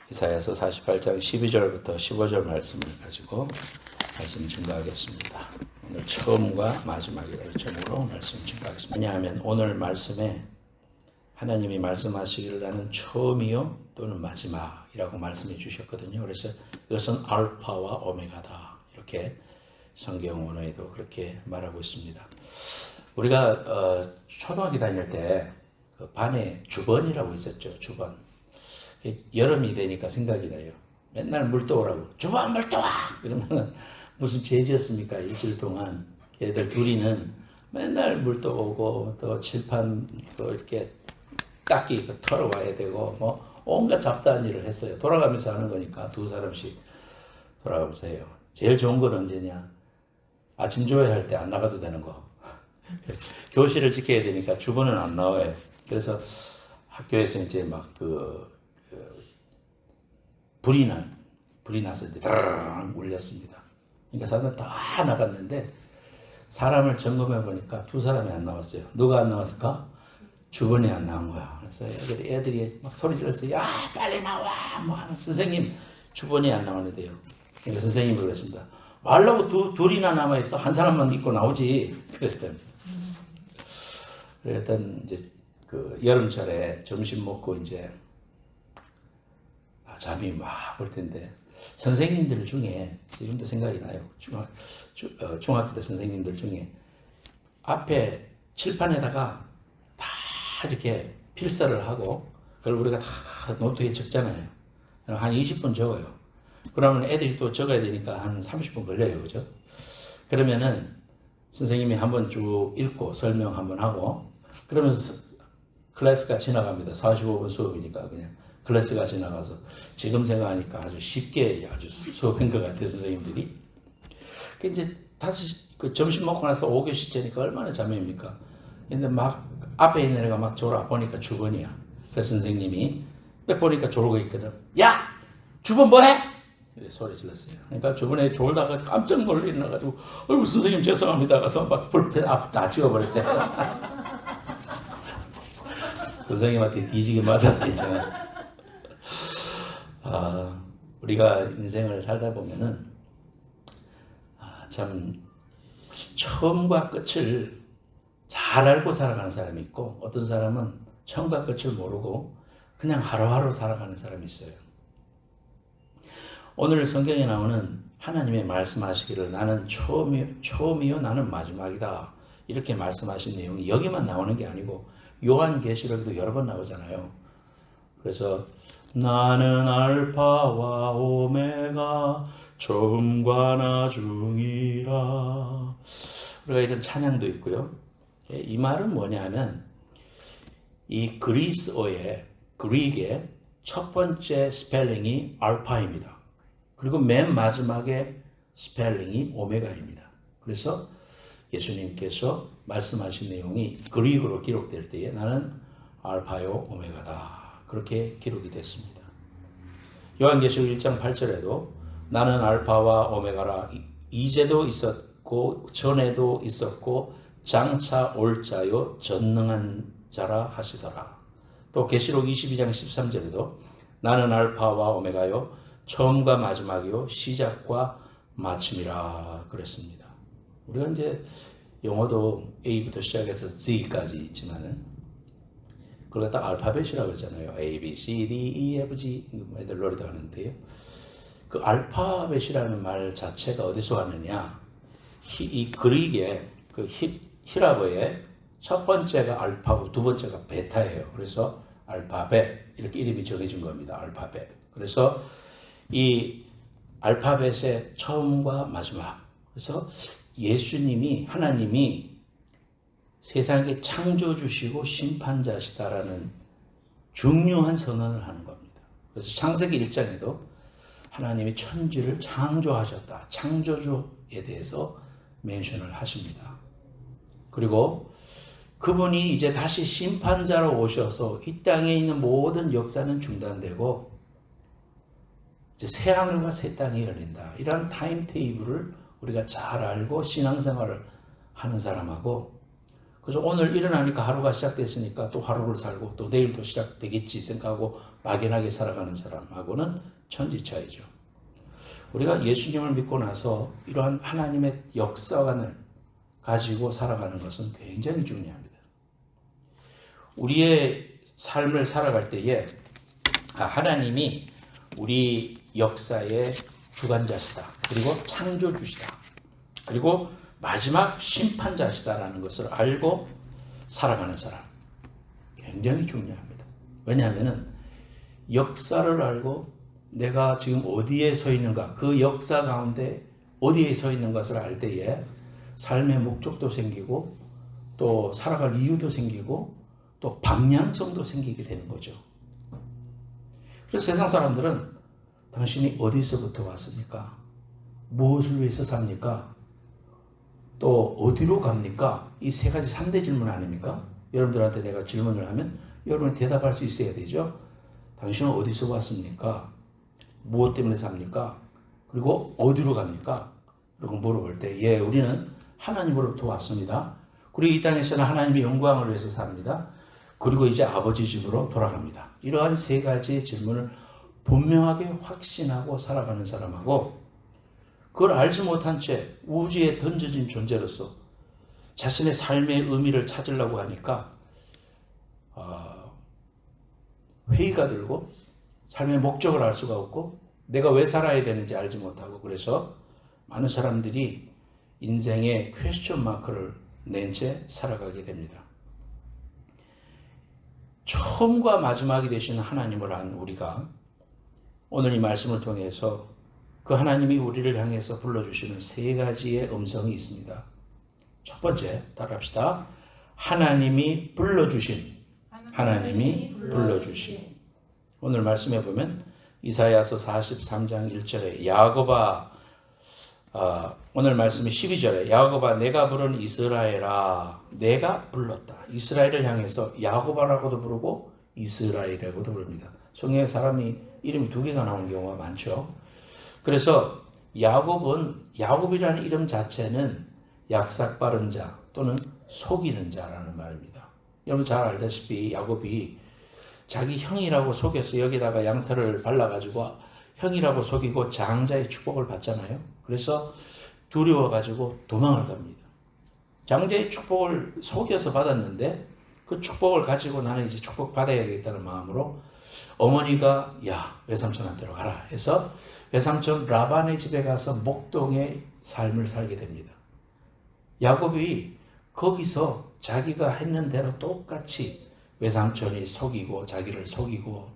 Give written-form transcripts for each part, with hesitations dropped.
이사야서 48장 12절부터 15절 말씀을 가지고 말씀 증거하겠습니다. 오늘 처음과 마지막이라는 제목으로 말씀 증거하겠습니다. 왜냐하면 오늘 말씀에 하나님이 말씀하시기를 나는 처음이요 또는 마지막이라고 말씀해 주셨거든요. 그래서 이것은 알파와 오메가다 이렇게 성경 원어에도 그렇게 말하고 있습니다. 우리가 초등학교 다닐 때 그 반에 주번이라고 있었죠. 주번. 여름이 되니까 생각이 나요. 맨날 물 떠오라고. 주번 물 떠와! 그러면 무슨 죄지었습니까? 일주일 동안 애들 둘이는 맨날 물 떠오고 또 칠판 또 이렇게 닦기 털어와야 되고 뭐 온갖 잡다한 일을 했어요. 돌아가면서 하는 거니까 두 사람씩 돌아가면서 해요. 제일 좋은 건 언제냐? 아침 조회할 때 안 나가도 되는 거. 교실을 지켜야 되니까 주번은 안 나와요. 그래서 학교에서 이제 막 불이 나서 이제 드르르 울렸습니다. 그러니까 사람들 다 나갔는데 사람을 점검해 보니까 두 사람이 안 나왔어요. 누가 안 나왔을까? 주번이 안 나온 거야. 그래서 애들이 막 소리 질렀어요. 야 빨리 나와! 뭐 하는 선생님 주번이 안 나오는데요. 그러니까 선생님이 그랬습니다. 말라고 둘이나 남아 있어. 한 사람만 있고 나오지. 그랬더니 이제 그 여름철에 점심 먹고 이제 잠이 막 올 텐데 선생님들 중에 지금도 생각이 나요. 중학교 때 선생님들 중에 앞에 칠판에다가 다 이렇게 필사를 하고 그걸 우리가 다 노트에 적잖아요. 한 20분 적어요. 그러면 애들이 또 적어야 되니까 한 30분 걸려요. 그죠? 그러면은 선생님이 한번 쭉 읽고 설명 한번 하고 그러면서 클래스가 지나갑니다. 45분 수업이니까 그냥 클래스가 지나가서 지금 생각하니까 아주 쉽게 아주 수업한 것 같아요. 선생님들이. 그 이제 다시 그 점심 먹고 나서 5교시째니까 얼마나 잠입니까? 근데 막 앞에 있는 애가 막 졸아 보니까 주번이야. 그래서 선생님이 딱 보니까 졸고 있거든. 야! 주번 뭐해? 이렇게 소리 질렀어요. 그러니까 주번에 졸다가 깜짝 놀라가지고 어이구 선생님 죄송합니다. 가서 막 볼펜 앞 다 지워버렸대. 선생님한테 뒤지게 맞았겠잖아. 우리가 인생을 살다 보면은 참 처음과 끝을 잘 알고 살아가는 사람이 있고 어떤 사람은 처음과 끝을 모르고 그냥 하루하루 살아가는 사람이 있어요. 오늘 성경에 나오는 하나님의 말씀하시기를 나는 처음이요 나는 마지막이다 이렇게 말씀하신 내용이 여기만 나오는 게 아니고 요한계시록에도 여러 번 나오잖아요. 그래서 나는 알파와 오메가 처음과 나중이라 우리가 이런 찬양도 있고요. 이 말은 뭐냐면 이 그리스어의 첫 번째 스펠링이 알파입니다. 그리고 맨 마지막에 스펠링이 오메가입니다. 그래서 예수님께서 말씀하신 내용이 그리스어로 기록될 때에 나는 알파요 오메가다. 그렇게 기록이 됐습니다. 요한계시록 1장 8절에도 나는 알파와 오메가라 이제도 있었고 전에도 있었고 장차 올 자요 전능한 자라 하시더라. 또 계시록 22장 13절에도 나는 알파와 오메가요 처음과 마지막이요 시작과 마침이라 그랬습니다. 우리가 이제 영어도 A부터 시작해서 Z까지 있지만은 그걸 딱 알파벳이라고 그러잖아요. A, B, C, D, E, F, G 애들 놀이도 하는데요. 그 알파벳이라는 말 자체가 어디서 왔느냐? 이 그릭의 그 히라보의 첫 번째가 알파고 두 번째가 베타예요. 그래서 알파벳 이렇게 이름이 정해진 겁니다. 알파벳. 그래서 이 알파벳의 처음과 마지막. 그래서 예수님이 하나님이 세상에 창조주시고 심판자시다라는 중요한 선언을 하는 겁니다. 그래서 창세기 1장에도 하나님이 천지를 창조하셨다. 창조주에 대해서 멘션을 하십니다. 그리고 그분이 이제 다시 심판자로 오셔서 이 땅에 있는 모든 역사는 중단되고 이제 새 하늘과 새 땅이 열린다. 이런 타임테이블을 우리가 잘 알고 신앙생활을 하는 사람하고 그래서 오늘 일어나니까 하루가 시작됐으니까 또 하루를 살고 또 내일도 시작되겠지 생각하고 막연하게 살아가는 사람하고는 천지 차이죠. 우리가 예수님을 믿고 나서 이러한 하나님의 역사관을 가지고 살아가는 것은 굉장히 중요합니다. 우리의 삶을 살아갈 때에 하나님이 우리 역사의 주관자시다. 그리고 창조주시다. 그리고 마지막 심판자시다라는 것을 알고 살아가는 사람. 굉장히 중요합니다. 왜냐하면 역사를 알고 내가 지금 어디에 서 있는가, 그 역사 가운데 어디에 서 있는 것을 알 때에 삶의 목적도 생기고 또 살아갈 이유도 생기고 또 방향성도 생기게 되는 거죠. 그래서 세상 사람들은 당신이 어디서부터 왔습니까? 무엇을 위해서 삽니까? 또 어디로 갑니까? 이 세 가지 3대 질문 아닙니까? 여러분들한테 내가 질문을 하면 여러분이 대답할 수 있어야 되죠. 당신은 어디서 왔습니까? 무엇 때문에 삽니까? 그리고 어디로 갑니까? 그리고 물어볼 때 우리는 하나님으로부터 왔습니다. 그리고 이 땅에서는 하나님의 영광을 위해서 삽니다. 그리고 이제 아버지 집으로 돌아갑니다. 이러한 세 가지의 질문을 분명하게 확신하고 살아가는 사람하고 그걸 알지 못한 채 우주에 던져진 존재로서 자신의 삶의 의미를 찾으려고 하니까 회의가 들고 삶의 목적을 알 수가 없고 내가 왜 살아야 되는지 알지 못하고 그래서 많은 사람들이 인생에 퀘스천 마크를 낸 채 살아가게 됩니다. 처음과 마지막이 되시는 하나님을 안 우리가 오늘 이 말씀을 통해서 그 하나님이 우리를 향해서 불러주시는 세 가지의 음성이 있습니다. 첫 번째, 따라합시다. 하나님이 불러주신. 오늘 말씀해 보면 이사야서 43장 1절에 야곱아, 오늘 말씀이 12절에 야곱아 내가 부른 이스라엘아, 내가 불렀다. 이스라엘을 향해서 야곱아라고도 부르고 이스라엘이라고도 부릅니다. 성경에 사람이 이름이 두 개가 나오는 경우가 많죠. 그래서 야곱이라는 이름 자체는 약삭 빠른 자 또는 속이는 자라는 말입니다. 여러분 잘 알다시피 야곱이 자기 형이라고 속여서 여기다가 양털을 발라가지고 형이라고 속이고 장자의 축복을 받잖아요. 그래서 두려워가지고 도망을 갑니다. 장자의 축복을 속여서 받았는데 그 축복을 가지고 나는 이제 축복 받아야 되겠다는 마음으로 어머니가 외삼촌한테로 가라 해서 외삼촌 라반의 집에 가서 목동의 삶을 살게 됩니다. 야곱이 거기서 자기가 했는 대로 똑같이 외삼촌이 속이고 자기를 속이고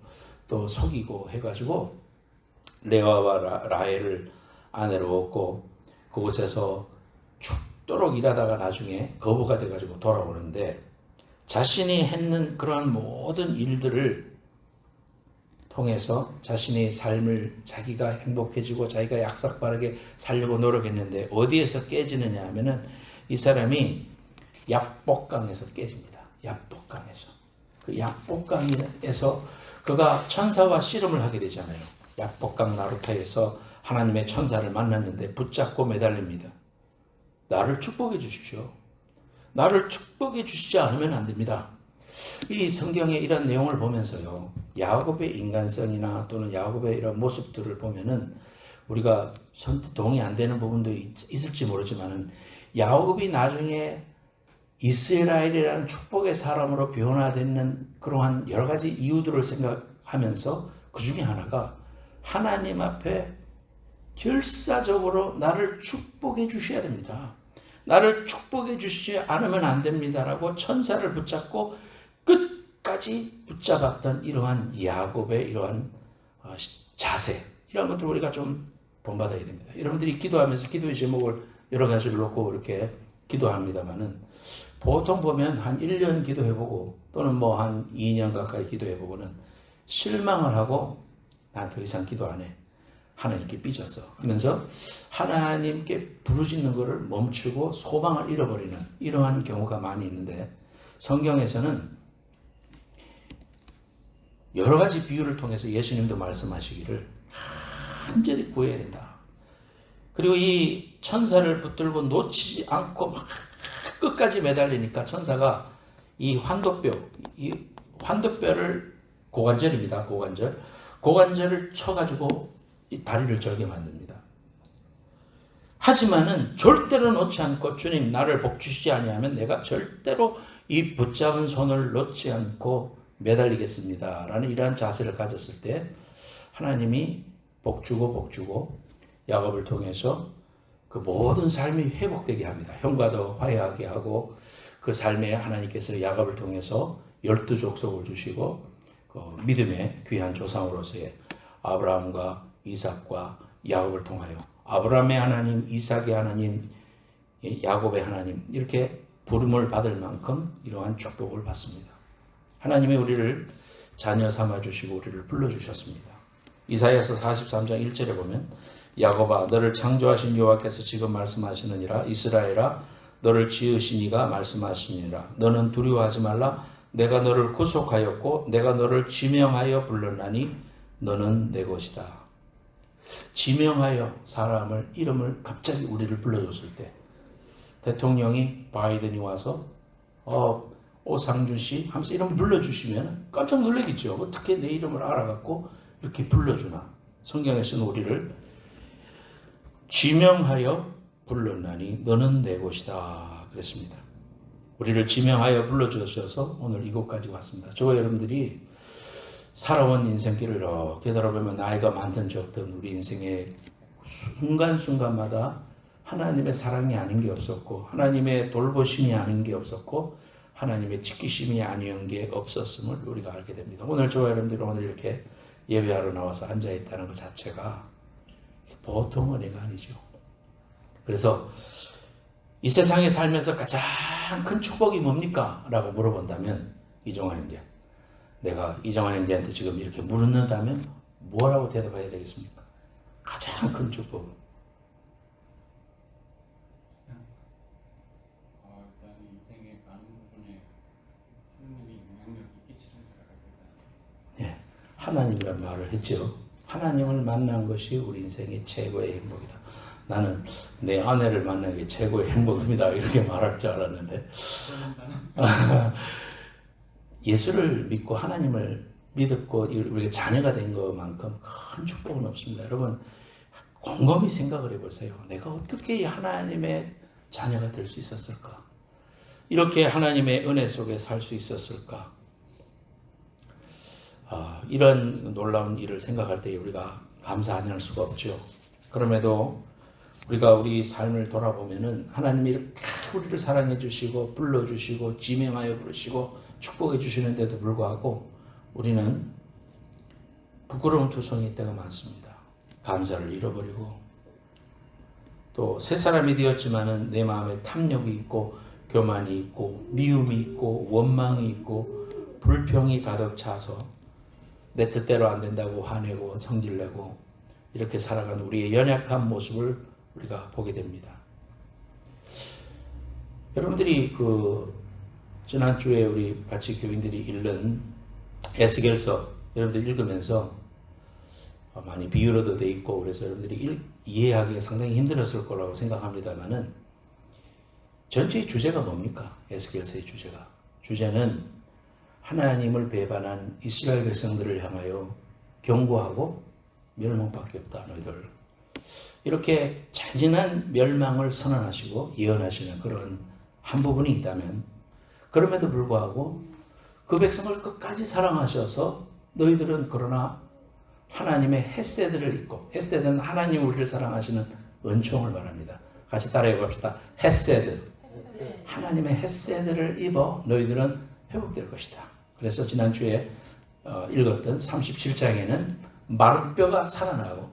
또 속이고 해가지고 레아와 라헬을 아내로 얻고 그곳에서 죽도록 일하다가 나중에 거부가 돼가지고 돌아오는데 자신이 했는 그러한 모든 일들을 통해서 자신의 삶을 자기가 행복해지고 자기가 약삭빠르게 살려고 노력했는데 어디에서 깨지느냐 하면은 이 사람이 약복강에서 깨집니다. 약복강에서. 그 약복강에서 그가 천사와 씨름을 하게 되잖아요. 약복강 나루타에서 하나님의 천사를 만났는데 붙잡고 매달립니다. 나를 축복해 주십시오. 나를 축복해 주시지 않으면 안 됩니다. 이 성경의 이런 내용을 보면서요. 야곱의 인간성이나 또는 야곱의 이런 모습들을 보면은 우리가 선뜻 동의 안 되는 부분도 있을지 모르지만은 야곱이 나중에 이스라엘이라는 축복의 사람으로 변화되는 그러한 여러 가지 이유들을 생각하면서 그 중에 하나가 하나님 앞에 결사적으로 나를 축복해 주셔야 됩니다. 나를 축복해 주시지 않으면 안 됩니다라고 천사를 붙잡고 끝까지 붙잡았던 이러한 야곱의 이러한 자세, 이런 것들 우리가 좀 본받아야 됩니다. 여러분들이 기도하면서 기도의 제목을 여러 가지를 놓고 이렇게 기도합니다만은 보통 보면 한 1년 기도해보고 또는 뭐 한 2년 가까이 기도해보고는 실망을 하고 난 더 이상 기도 안 해. 하나님께 삐졌어 하면서 하나님께 부르짖는 것을 멈추고 소망을 잃어버리는 이러한 경우가 많이 있는데 성경에서는 여러 가지 비유를 통해서 예수님도 말씀하시기를 간절히 구해야 된다. 그리고 이 천사를 붙들고 놓치지 않고 막 끝까지 매달리니까 천사가 이 환도뼈를 고관절입니다. 고관절. 고관절을 쳐가지고 이 다리를 절게 만듭니다. 하지만은 절대로 놓지 않고 주님 나를 복 주시지 아니하면 내가 절대로 이 붙잡은 손을 놓지 않고 매달리겠습니다. 라는 이러한 자세를 가졌을 때 하나님이 복 주고 야곱을 통해서 그 모든 삶이 회복되게 합니다. 형과도 화해하게 하고 그 삶에 하나님께서 야곱을 통해서 12족속을 주시고 그 믿음의 귀한 조상으로서의 아브라함과 이삭과 야곱을 통하여 아브라함의 하나님, 이삭의 하나님, 야곱의 하나님 이렇게 부름을 받을 만큼 이러한 축복을 받습니다. 하나님이 우리를 자녀 삼아주시고 우리를 불러주셨습니다. 이사야서 43장 1절에 보면 야곱아 너를 창조하신 여호와께서 지금 말씀하시느니라 이스라엘아 너를 지으신 이가 말씀하시니라 너는 두려워하지 말라 내가 너를 구속하였고 내가 너를 지명하여 불렀나니 너는 내 것이다. 지명하여 사람을 이름을 갑자기 우리를 불러줬을 때 대통령이 바이든이 와서 오상준 씨 하면서 이름 불러주시면 깜짝 놀라겠죠. 어떻게 내 이름을 알아갖고 이렇게 불러주나. 성경에서는 우리를 지명하여 불렀나니 너는 내 것이다 그랬습니다. 우리를 지명하여 불러주셔서 오늘 이곳까지 왔습니다. 저와 여러분들이 살아온 인생길을 이렇게 돌아보면 나이가 많든 적든 우리 인생의 순간순간마다 하나님의 사랑이 아닌 게 없었고 하나님의 돌보심이 아닌 게 없었고 하나님의 지키심이 아닌 게 없었음을 우리가 알게 됩니다. 오늘 저와 여러분들이 오늘 이렇게 예배하러 나와서 앉아있다는 것 자체가 보통 은혜가 아니죠. 그래서 이 세상에 살면서 가장 큰 축복이 뭡니까? 라고 물어본다면 이종환 형제 내가 이종환 형제한테 지금 이렇게 물는다면 뭐라고 대답해야 되겠습니까? 가장 큰 축복은 일단 인생의 많은 부분에 하나님이 영향력이 끼치는 거라고 예, 하나님이란 말을 했죠. 하나님을 만난 것이 우리 인생의 최고의 행복이다. 나는 내 아내를 만나는 게 최고의 행복입니다. 이렇게 말할 줄 알았는데 예수를 믿고 하나님을 믿었고 우리가 자녀가 된 것만큼 큰 축복은 없습니다. 여러분 곰곰이 생각을 해보세요. 내가 어떻게 하나님의 자녀가 될 수 있었을까? 이렇게 하나님의 은혜 속에 살 수 있었을까? 이런 놀라운 일을 생각할 때 우리가 감사 안 할 수가 없죠. 그럼에도 우리가 우리 삶을 돌아보면은 하나님이 이렇게 우리를 사랑해 주시고 불러주시고 지명하여 부르시고 축복해 주시는데도 불구하고 우리는 부끄러운 투성일 때가 많습니다. 감사를 잃어버리고 또 새 사람이 되었지만은 내 마음에 탐욕이 있고 교만이 있고 미움이 있고 원망이 있고 불평이 가득 차서 내 뜻대로 안 된다고 화내고 성질내고 이렇게 살아가는 우리의 연약한 모습을 우리가 보게 됩니다. 여러분들이 지난주에 우리 같이 교인들이 읽는 에스겔서 여러분들 읽으면서 많이 비유로도 돼 있고 그래서 여러분들이 이해하기가 상당히 힘들었을 거라고 생각합니다만은 전체의 주제가 뭡니까? 에스겔서의 주제는 하나님을 배반한 이스라엘 백성들을 향하여 경고하고 멸망밖에 없다 너희들. 이렇게 잔인한 멸망을 선언하시고 예언하시는 그런 한 부분이 있다면 그럼에도 불구하고 그 백성을 끝까지 사랑하셔서 너희들은 그러나 하나님의 헤세드를 입고 헤세드는 하나님 우리를 사랑하시는 은총을 말합니다. 같이 따라해 봅시다. 헤세드. 하나님의 헤세드를 입어 너희들은 회복될 것이다. 그래서 지난주에 읽었던 37장에는 마른 뼈가 살아나고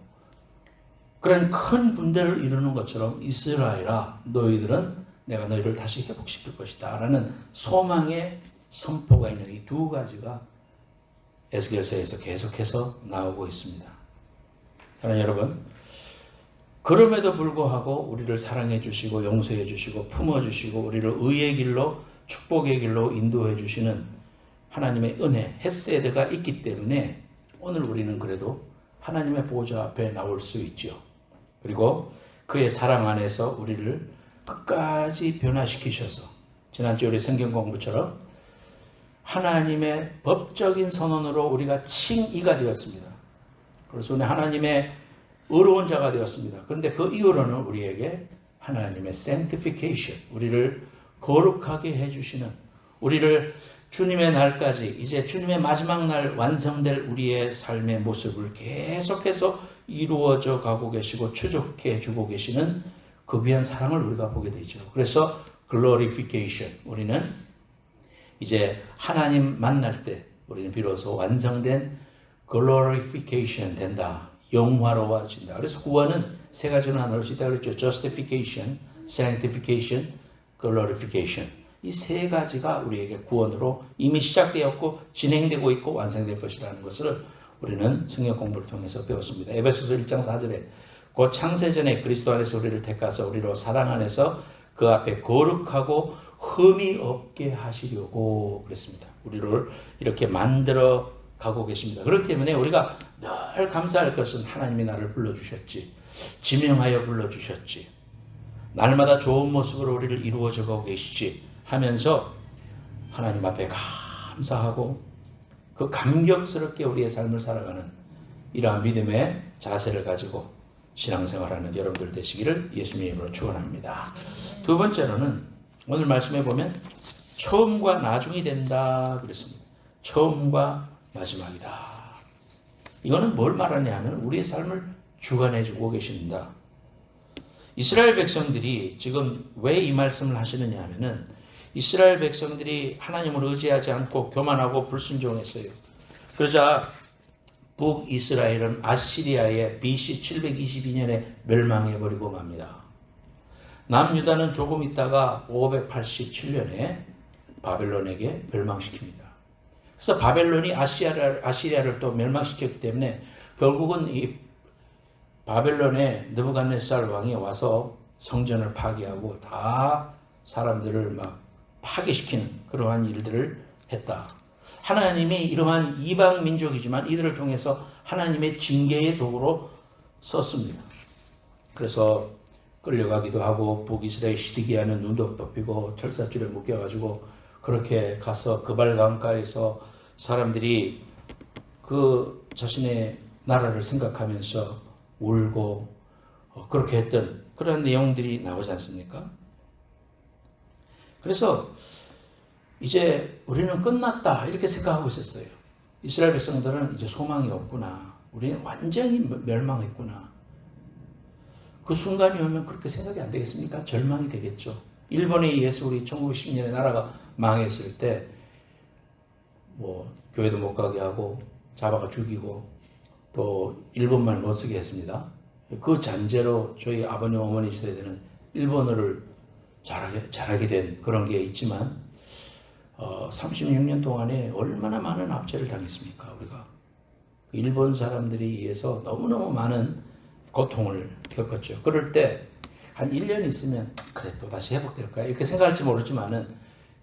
그런 큰 군대를 이루는 것처럼 이스라엘아 너희들은 내가 너희를 다시 회복시킬 것이다 라는 소망의 선포가 있는 이 두 가지가 에스겔서에서 계속해서 나오고 있습니다. 사랑하는 여러분, 그럼에도 불구하고 우리를 사랑해 주시고 용서해 주시고 품어 주시고 우리를 의의 길로 축복의 길로 인도해 주시는 하나님의 은혜, 헤세드가 있기 때문에 오늘 우리는 그래도 하나님의 보좌 앞에 나올 수 있죠. 그리고 그의 사랑 안에서 우리를 끝까지 변화시키셔서 지난주 우리 성경 공부처럼 하나님의 법적인 선언으로 우리가 칭의가 되었습니다. 그래서 하나님의 의로운 자가 되었습니다. 그런데 그 이후로는 우리에게 하나님의 sanctification, 우리를 거룩하게 해주시는, 우리를 주님의 날까지, 이제 주님의 마지막 날 완성될 우리의 삶의 모습을 계속해서 이루어져 가고 계시고 추적해 주고 계시는 그 귀한 사랑을 우리가 보게 되죠. 그래서 glorification, 우리는 이제 하나님 만날 때 우리는 비로소 완성된 glorification 된다. 영화로워진다. 그래서 구원은 세 가지로 나눌 수 있다고 그랬죠. justification, sanctification, glorification. 이 세 가지가 우리에게 구원으로 이미 시작되었고 진행되고 있고 완성될 것이라는 것을 우리는 성경 공부를 통해서 배웠습니다. 에베소서 1장 4절에 곧 창세전에 그리스도 안에서 우리를 택하사 우리로 사랑 안에서 그 앞에 거룩하고 흠이 없게 하시려고 그랬습니다. 우리를 이렇게 만들어 가고 계십니다. 그렇기 때문에 우리가 늘 감사할 것은 하나님이 나를 불러주셨지, 지명하여 불러주셨지, 날마다 좋은 모습으로 우리를 이루어져 가고 계시지 하면서 하나님 앞에 감사하고 그 감격스럽게 우리의 삶을 살아가는 이러한 믿음의 자세를 가지고 신앙생활하는 여러분들 되시기를 예수님의 이름으로 축원합니다. 두 번째로는 오늘 말씀해 보면 처음과 나중이 된다 그랬습니다. 처음과 마지막이다. 이거는 뭘 말하냐 하면 우리의 삶을 주관해 주고 계신다. 이스라엘 백성들이 지금 왜 이 말씀을 하시느냐 하면은 이스라엘 백성들이 하나님을 의지하지 않고 교만하고 불순종했어요. 그러자 북이스라엘은 아시리아의 BC 722년에 멸망해버리고 맙니다. 남유다는 조금 있다가 587년에 바벨론에게 멸망시킵니다. 그래서 바벨론이 아시리아를 또 멸망시켰기 때문에 결국은 이 바벨론의 느부갓네살 왕이 와서 성전을 파괴하고 다 사람들을 막 파괴시키는 그러한 일들을 했다. 하나님이 이러한 이방 민족이지만 이들을 통해서 하나님의 징계의 도구로 썼습니다. 그래서 끌려가기도 하고 북이스라엘 시디기야는 눈도 덮이고 철사줄에 묶여가지고 그렇게 가서 그발 강가에서 사람들이 그 자신의 나라를 생각하면서 울고 그렇게 했던 그런 내용들이 나오지 않습니까? 그래서 이제 우리는 끝났다 이렇게 생각하고 있었어요. 이스라엘 백성들은 이제 소망이 없구나. 우리는 완전히 멸망했구나. 그 순간이 오면 그렇게 생각이 안 되겠습니까? 절망이 되겠죠. 일본에 의해서 우리 1910년에 나라가 망했을 때 뭐 교회도 못 가게 하고 잡아가 죽이고 또 일본말 못 쓰게 했습니다. 그 잔재로 저희 아버님 어머니 시대에는 일본어를 잘하게 된 그런 게 있지만 36년 동안에 얼마나 많은 압제를 당했습니까? 우리가 일본 사람들에 의해서 너무너무 많은 고통을 겪었죠. 그럴 때 한 1년 있으면 그래 또 다시 회복될 거야 이렇게 생각할지 모르지만은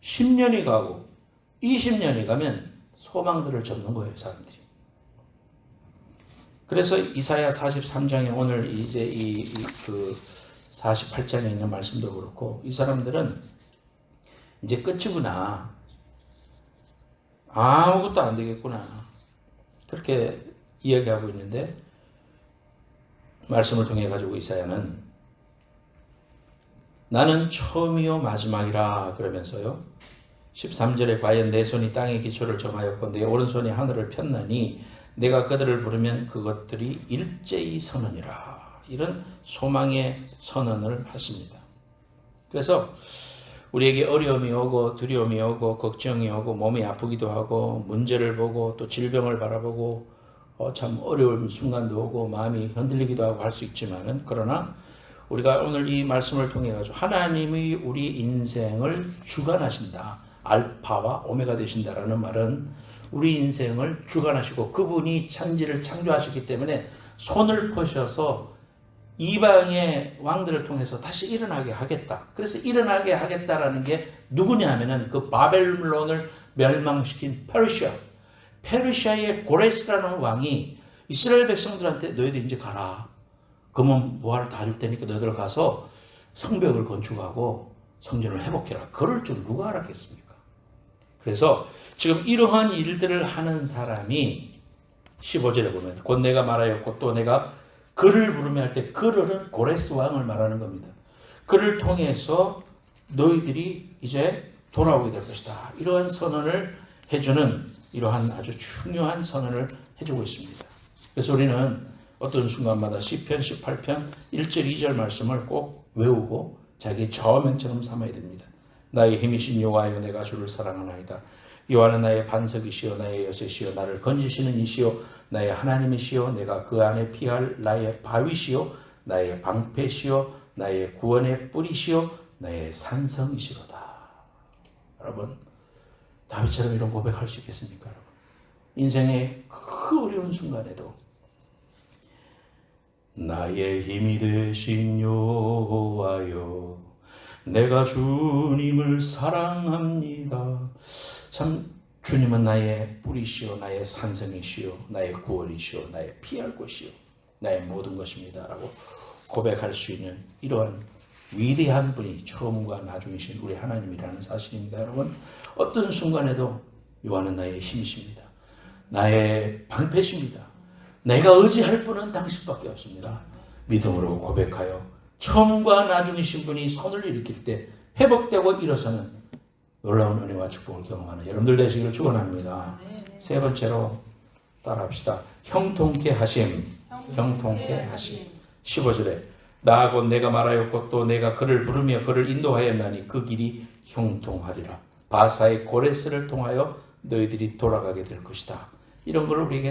10년이 가고 20년이 가면 소망들을 접는 거예요, 사람들이. 그래서 이사야 43장에 오늘 이제 그 48장에 있는 말씀도 그렇고 이 사람들은 이제 끝이구나. 아무것도 안 되겠구나. 그렇게 이야기하고 있는데 말씀을 통해 가지고 이사야는 나는 처음이요 마지막이라 그러면서요. 13절에 과연 내 손이 땅의 기초를 정하였고 내 오른손이 하늘을 폈나니 내가 그들을 부르면 그것들이 일제히 서느니라. 이런 소망의 선언을 하십니다. 그래서 우리에게 어려움이 오고 두려움이 오고 걱정이 오고 몸이 아프기도 하고 문제를 보고 또 질병을 바라보고 참 어려운 순간도 오고 마음이 흔들리기도 하고 할 수 있지만은 그러나 우리가 오늘 이 말씀을 통해 가지고 하나님이 우리 인생을 주관하신다. 알파와 오메가 되신다라는 말은 우리 인생을 주관하시고 그분이 천지를 창조하셨기 때문에 손을 펴셔서 이방의 왕들을 통해서 다시 일어나게 하겠다. 그래서 일어나게 하겠다라는 게 누구냐 하면은 그 바벨론을 멸망시킨 페르시아의 고레스라는 왕이 이스라엘 백성들한테 너희들 이제 가라. 금은 보화를 다 줄 테니까 너희들 가서 성벽을 건축하고 성전을 회복해라. 그럴 줄 누가 알았겠습니까? 그래서 지금 이러한 일들을 하는 사람이 15절에 보면 곧 내가 말하였고 또 내가 그를 부르며 할 때 그를은 고레스 왕을 말하는 겁니다. 그를 통해서 너희들이 이제 돌아오게 될 것이다. 이러한 선언을 해주는 이러한 아주 중요한 선언을 해주고 있습니다. 그래서 우리는 어떤 순간마다 시편 18편 1절 2절 말씀을 꼭 외우고 자기 저명처럼 삼아야 됩니다. 나의 힘이신 여호와여 내가 주를 사랑하나이다. 여호와는 나의 반석이시요 나의 여셋이요 나를 건지시는 이시요 나의 하나님이시요 내가 그 안에 피할 나의 바위시요 나의 방패시요 나의 구원의 뿌리시요 나의 산성이시로다. 여러분 다윗처럼 이런 고백할 수 있겠습니까? 여러분? 인생의 그 어려운 순간에도 나의 힘이 되신 여호와여 내가 주님을 사랑합니다. 참 주님은 나의 뿌리시오 나의 산성이시오 나의 구원이시오 나의 피할 곳이요 나의 모든 것입니다 라고 고백할 수 있는 이러한 위대한 분이 처음과 나중이신 우리 하나님이라는 사실입니다. 여러분 어떤 순간에도 여호와는 나의 힘이십니다. 나의 방패십니다. 내가 의지할 분은 당신밖에 없습니다. 믿음으로 고백하여 처음과 나중이신 분이 손을 일으킬 때 회복되고 일어서는 놀라운 은혜와 축복을 경험하는 여러분들 되시기를 축원합니다. 세 번째로 따라합시다. 형통케 하심. 형통케 하심. 15절에 나 곧 내가 말하였고 또 내가 그를 부르며 그를 인도하였나니 그 길이 형통하리라. 바사의 고레스를 통하여 너희들이 돌아가게 될 것이다. 이런 걸 우리에게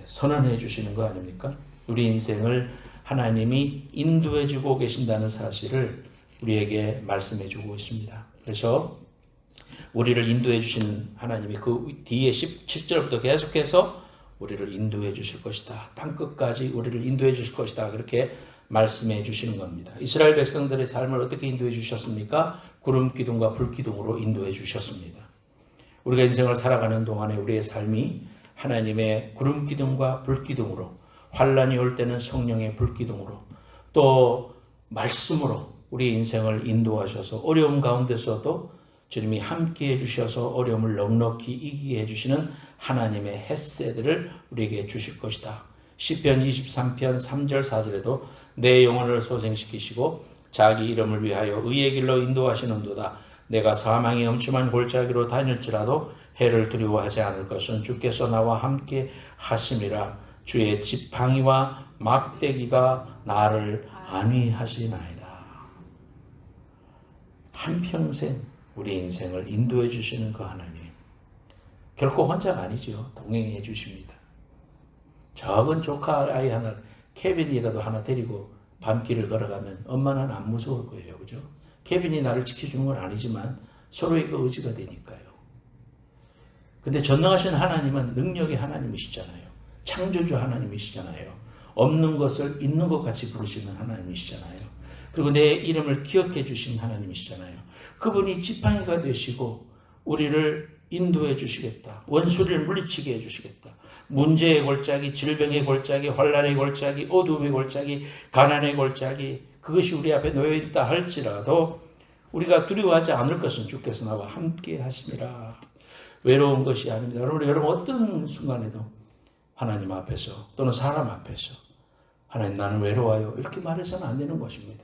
선언해 주시는 거 아닙니까? 우리 인생을 하나님이 인도해 주고 계신다는 사실을 우리에게 말씀해 주고 있습니다. 그래서 우리를 인도해 주신 하나님이 그 뒤에 17절부터 계속해서 우리를 인도해 주실 것이다. 땅끝까지 우리를 인도해 주실 것이다. 그렇게 말씀해 주시는 겁니다. 이스라엘 백성들의 삶을 어떻게 인도해 주셨습니까? 구름 기둥과 불 기둥으로 인도해 주셨습니다. 우리가 인생을 살아가는 동안에 우리의 삶이 하나님의 구름 기둥과 불 기둥으로 환난이 올 때는 성령의 불 기둥으로 또 말씀으로 우리 인생을 인도하셔서 어려움 가운데서도 주님이 함께해 주셔서 어려움을 넉넉히 이기게 해주시는 하나님의 헷세들을 우리에게 주실 것이다. 시편 23편 3절 4절에도 내 영혼을 소생시키시고 자기 이름을 위하여 의의 길로 인도하시는도다. 내가 사망의 엄침한 골짜기로 다닐지라도 해를 두려워하지 않을 것은 주께서 나와 함께 하심이라. 주의 지팡이와 막대기가 나를 안위하시나이다. 한평생 우리 인생을 인도해 주시는 그 하나님 결코 혼자가 아니죠. 동행해 주십니다. 적은 조카 아이 하나 케빈이라도 하나 데리고 밤길을 걸어가면 엄마는 안 무서울 거예요. 그죠? 케빈이 나를 지켜주는 건 아니지만 서로의 그 의지가 되니까요. 근데 전능하신 하나님은 능력의 하나님이시잖아요. 창조주 하나님이시잖아요. 없는 것을 있는 것 같이 부르시는 하나님이시잖아요. 그리고 내 이름을 기억해 주신 하나님이시잖아요. 그분이 지팡이가 되시고 우리를 인도해 주시겠다. 원수를 물리치게 해 주시겠다. 문제의 골짜기, 질병의 골짜기, 환난의 골짜기, 어둠의 골짜기, 가난의 골짜기 그것이 우리 앞에 놓여 있다 할지라도 우리가 두려워하지 않을 것은 주께서 나와 함께 하심이라. 외로운 것이 아닙니다. 여러분 어떤 순간에도 하나님 앞에서 또는 사람 앞에서 하나님 나는 외로워요 이렇게 말해서는 안 되는 것입니다.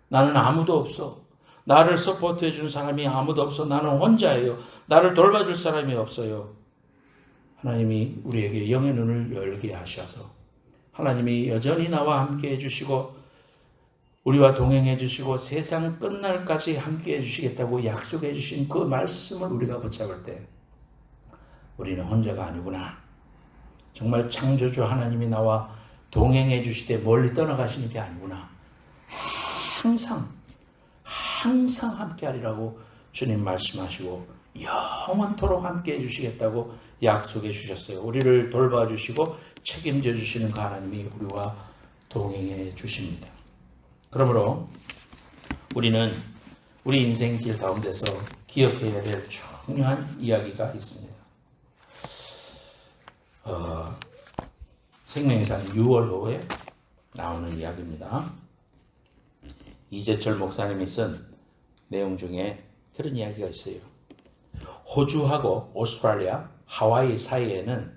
나는 아무도 없어. 나를 서포트해 준 사람이 아무도 없어. 나는 혼자예요. 나를 돌봐줄 사람이 없어요. 하나님이 우리에게 영의 눈을 열게 하셔서 하나님이 여전히 나와 함께 해주시고 우리와 동행해 주시고 세상 끝날까지 함께 해주시겠다고 약속해 주신 그 말씀을 우리가 붙잡을 때 우리는 혼자가 아니구나. 정말 창조주 하나님이 나와 동행해 주시되 멀리 떠나가시는 게 아니구나. 항상 함께 하리라고 주님 말씀하시고 영원토록 함께 해주시겠다고 약속해 주셨어요. 우리를 돌봐주시고 책임져 주시는 그 하나님이 우리와 동행해 주십니다. 그러므로 우리는 우리 인생길 가운데서 기억해야 될 중요한 이야기가 있습니다. 생명의상 6월호에 나오는 이야기입니다. 이재철 목사님이 쓴 내용 중에 그런 이야기가 있어요. 호주하고 오스트랄리아, 하와이 사이에는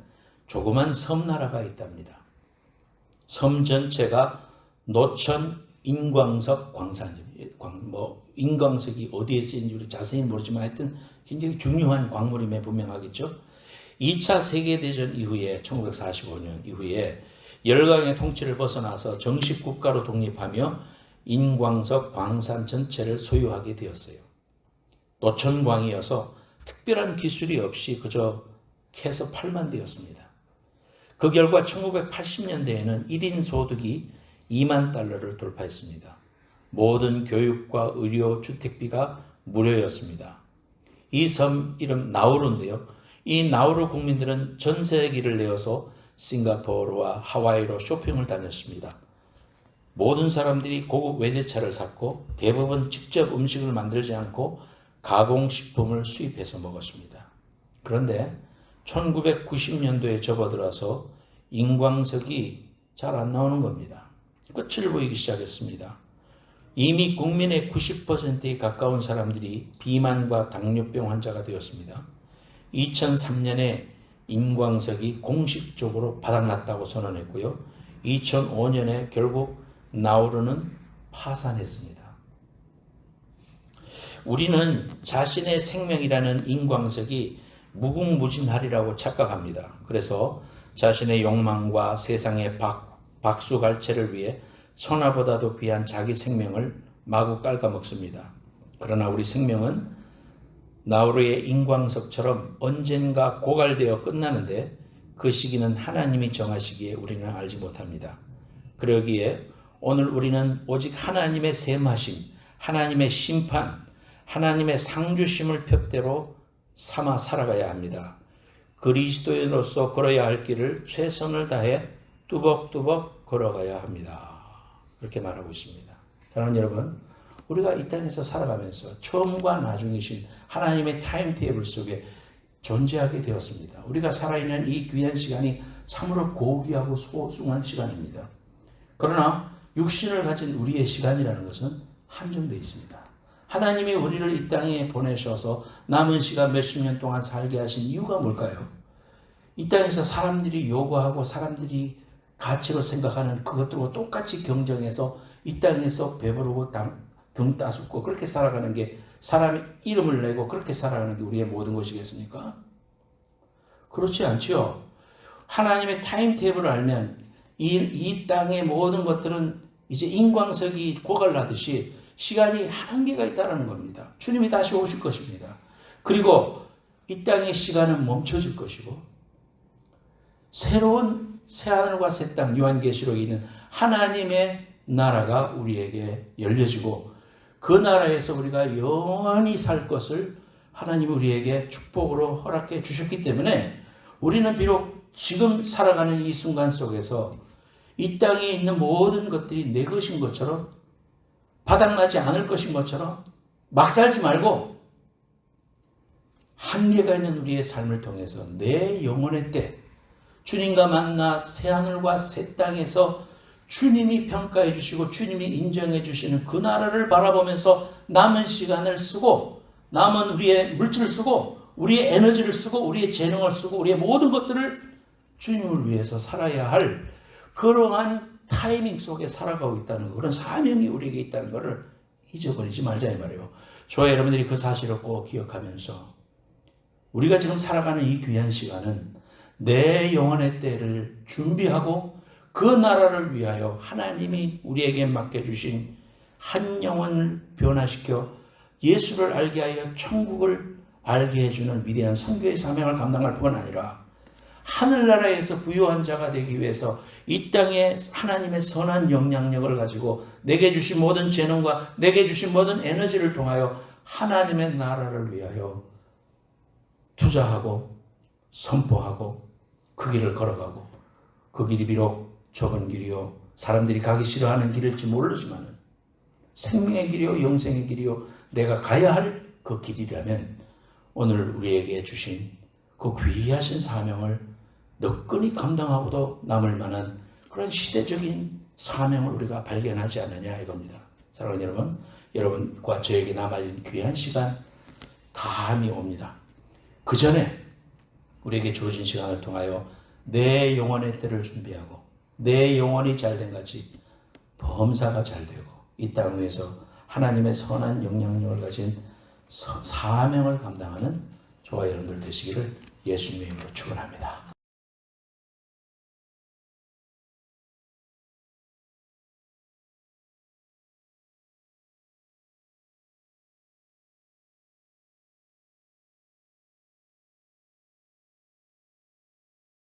조그만 섬나라가 있답니다. 섬 전체가 노천 인광석 광산입니다. 인광석이 어디에 쓰이는지 우리 자세히 모르지만 하여튼 굉장히 중요한 광물임에 분명하겠죠. 2차 세계대전 이후에 1945년 이후에 열강의 통치를 벗어나서 정식 국가로 독립하며 인광석 광산 전체를 소유하게 되었어요. 노천광이어서 특별한 기술이 없이 그저 캐서 팔만 되었습니다. 그 결과 1980년대에는 1인 소득이 2만 달러를 돌파했습니다. 모든 교육과 의료, 주택비가 무료였습니다. 이 섬 이름 나우루인데요. 이 나우루 국민들은 전세기를 내어서 싱가포르와 하와이로 쇼핑을 다녔습니다. 모든 사람들이 고급 외제차를 샀고 대부분 직접 음식을 만들지 않고 가공식품을 수입해서 먹었습니다. 그런데 1990년도에 접어들어서 인광석이 잘 안 나오는 겁니다. 끝을 보이기 시작했습니다. 이미 국민의 90%에 가까운 사람들이 비만과 당뇨병 환자가 되었습니다. 2003년에 인광석이 공식적으로 바닥났다고 선언했고요. 2005년에 결국 나우루는 파산했습니다. 우리는 자신의 생명이라는 인광석이 무궁무진하리라고 착각합니다. 그래서 자신의 욕망과 세상의 박수갈채를 위해 천하보다도 귀한 자기 생명을 마구 깔아먹습니다. 그러나 우리 생명은 나우루의 인광석처럼 언젠가 고갈되어 끝나는데 그 시기는 하나님이 정하시기에 우리는 알지 못합니다. 그러기에 오늘 우리는 오직 하나님의 셈하심, 하나님의 심판, 하나님의 상주심을 표대로 삼아 살아가야 합니다. 그리스도인으로서 걸어야 할 길을 최선을 다해 뚜벅뚜벅 걸어가야 합니다. 그렇게 말하고 있습니다. 사랑하는 여러분, 우리가 이 땅에서 살아가면서 처음과 나중이신 하나님의 타임테이블 속에 존재하게 되었습니다. 우리가 살아있는 이 귀한 시간이 참으로 고귀하고 소중한 시간입니다. 그러나 육신을 가진 우리의 시간이라는 것은 한정되어 있습니다. 하나님이 우리를 이 땅에 보내셔서 남은 시간 몇십 년 동안 살게 하신 이유가 뭘까요? 이 땅에서 사람들이 요구하고 사람들이 가치로 생각하는 그것들과 똑같이 경쟁해서 이 땅에서 배부르고 등 따숩고 그렇게 살아가는 게 사람의 이름을 내고 그렇게 살아가는 게 우리의 모든 것이겠습니까? 그렇지 않지요. 하나님의 타임테이블을 알면 이 땅의 모든 것들은 이제 인광석이 고갈나듯이 시간이 한계가 있다는 겁니다. 주님이 다시 오실 것입니다. 그리고 이 땅의 시간은 멈춰질 것이고 새로운 새하늘과 새 땅 요한계시록에 있는 하나님의 나라가 우리에게 열려지고 그 나라에서 우리가 영원히 살 것을 하나님이 우리에게 축복으로 허락해 주셨기 때문에 우리는 비록 지금 살아가는 이 순간 속에서 이 땅에 있는 모든 것들이 내 것인 것처럼 바닥나지 않을 것인 것처럼 막 살지 말고 한계가 있는 우리의 삶을 통해서 내 영혼의 때 주님과 만나 새하늘과 새 땅에서 주님이 평가해 주시고 주님이 인정해 주시는 그 나라를 바라보면서 남은 시간을 쓰고 남은 우리의 물질을 쓰고 우리의 에너지를 쓰고 우리의 재능을 쓰고 우리의 모든 것들을 주님을 위해서 살아야 할 그러한 타이밍 속에 살아가고 있다는 거, 그런 사명이 우리에게 있다는 것을 잊어버리지 말자 이 말이에요. 저와 여러분들이 그 사실을 꼭 기억하면서 우리가 지금 살아가는 이 귀한 시간은 내 영혼의 때를 준비하고 그 나라를 위하여 하나님이 우리에게 맡겨주신 한 영혼을 변화시켜 예수를 알게 하여 천국을 알게 해주는 위대한 선교의 사명을 감당할 뿐 아니라 하늘나라에서 부유한 자가 되기 위해서 이 땅에 하나님의 선한 영향력을 가지고 내게 주신 모든 재능과 내게 주신 모든 에너지를 통하여 하나님의 나라를 위하여 투자하고 선포하고 그 길을 걸어가고 그 길이 비록 좁은 길이요 사람들이 가기 싫어하는 길일지 모르지만 생명의 길이요 영생의 길이요 내가 가야 할 그 길이라면 오늘 우리에게 주신 그 귀하신 사명을 너끈히 감당하고도 남을 만한 그런 시대적인 사명을 우리가 발견하지 않느냐 이겁니다. 사랑하는 여러분, 여러분과 저에게 남아진 귀한 시간 다음이 옵니다. 그 전에 우리에게 주어진 시간을 통하여 내 영혼의 때를 준비하고 내 영혼이 잘된 같이 범사가 잘되고 이 땅 위에서 하나님의 선한 영향력을 가진 사명을 감당하는 저와 여러분들 되시기를 예수님의 이름으로 축원합니다.